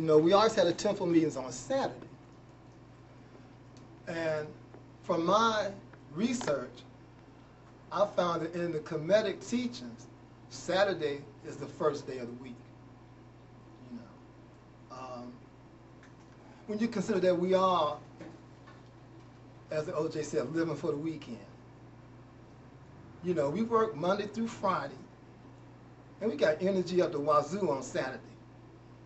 You know, we always had the temple meetings on Saturday. And from my research, I found that in the Kemetic teachings, Saturday is the first day of the week. You know, when you consider that we are, as the OJ said, living for the weekend. You know, we work Monday through Friday, and we got energy up the wazoo on Saturday.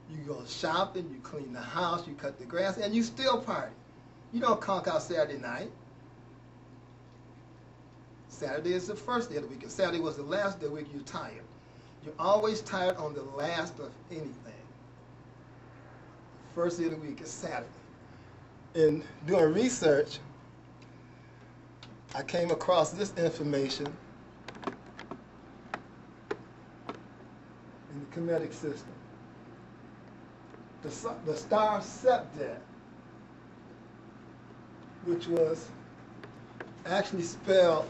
You go shopping, you clean the house, you cut the grass, and you still party. You don't conk out Saturday night. Saturday is the first day of the week. If Saturday was the last day of the week, you're tired. You're always tired on the last of anything. First day of the week is Saturday. In doing research, I came across this information in the Kemetic system. The star Septet, which was actually spelled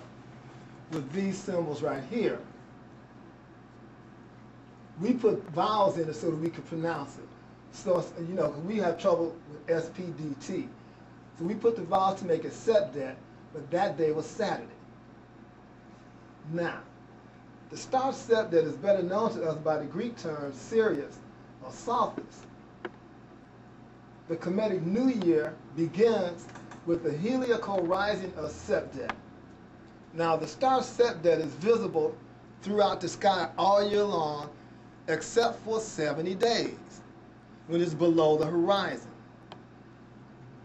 with these symbols right here. We put vowels in it so that we could pronounce it. So, you know, we have trouble with SPDT. So we put the vowels to make it Septet, but that day was Saturday. Now, the star Septet is better known to us by the Greek term Sirius or Sothis. The Kemetic New Year begins with the heliacal rising of Septet. Now, the star Septet is visible throughout the sky all year long, except for 70 days, when it's below the horizon.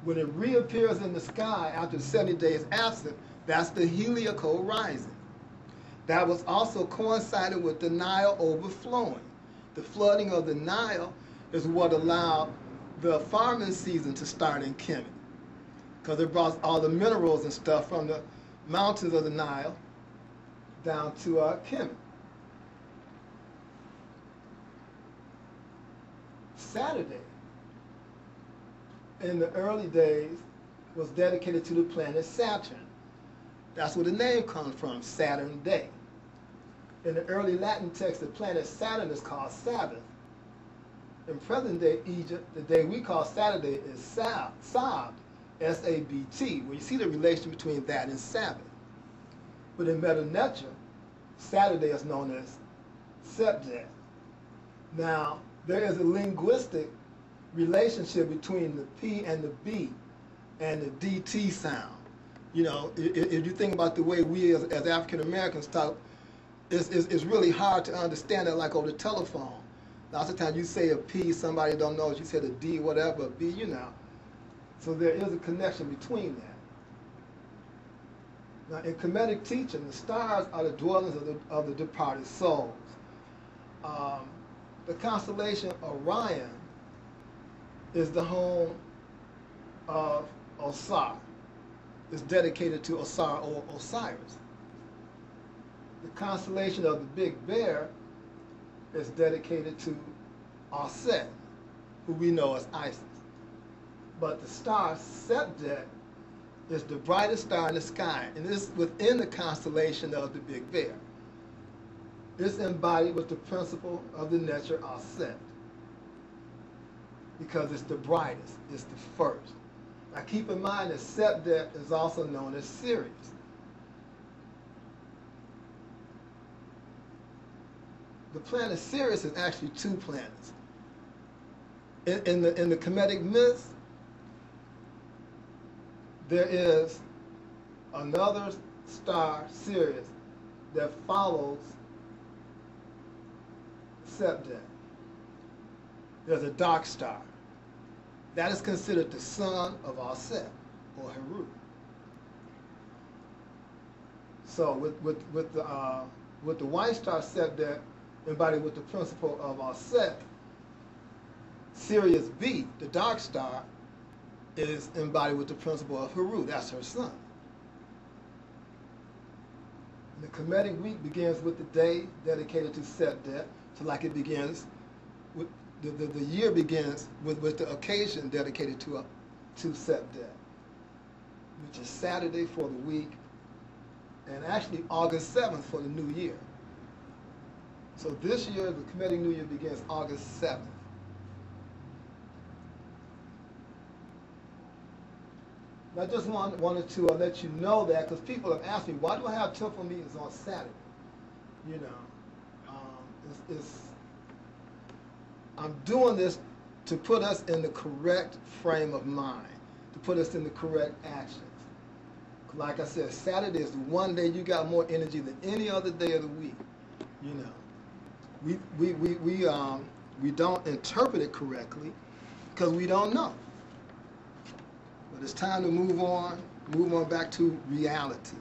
When it reappears in the sky after 70 days absent, that's the heliacal rising. That was also coincided with the Nile overflowing. The flooding of the Nile is what allowed the farming season to start in Kemet, because it brought all the minerals and stuff from the mountains of the Nile down to Kemet. Saturday, in the early days, was dedicated to the planet Saturn. That's where the name comes from, Saturn Day. In the early Latin text, the planet Saturn is called Sabbath. In present-day Egypt, the day we call Saturday is Sabt, S-A-B-T, where you see the relation between that and Sabbath. But in Meta Nature, Saturday is known as Septet. Now, there is a linguistic relationship between the P and the B and the DT sound. You know, if you think about the way we as African Americans talk, it's really hard to understand it like over the telephone. Lots of times you say a P, somebody don't know, you said a D, whatever, a B, you know. So there is a connection between that. Now, in Kemetic teaching, the stars are the dwellings of the departed souls. The constellation Orion is the home of Auset. It's dedicated to Osar or Osiris. The constellation of the Big Bear is dedicated to Auset, who we know as Isis. But the star Septet is the brightest star in the sky, and it's within the constellation of the Big Bear. It's embodied with the principle of the nature Auset, because it's the brightest, it's the first. Now keep in mind that Septet is also known as Sirius. The planet Sirius is actually two planets. In the Kemetic myths, there is another star, Sirius, that follows Septet. There's a dark star. That is considered the son of Auset, or Heru. So with the white star Septet, embodied with the principle of Auset, Sirius B, the dark star, is embodied with the principle of Heru. That's her son. And the Kemetic week begins with the day dedicated to Septet, so like it begins with the year begins with the occasion dedicated to Septet, which is Saturday for the week, and actually August 7th for the new year. So this year, the Kemetic New Year begins August 7th. And I just wanted to let you know that, because people have asked me, why do I have temple meetings on Saturday? You know, I'm doing this to put us in the correct frame of mind, to put us in the correct actions. Like I said, Saturday is the one day you got more energy than any other day of the week. You know, we don't interpret it correctly because we don't know. But it's time to move on back to reality.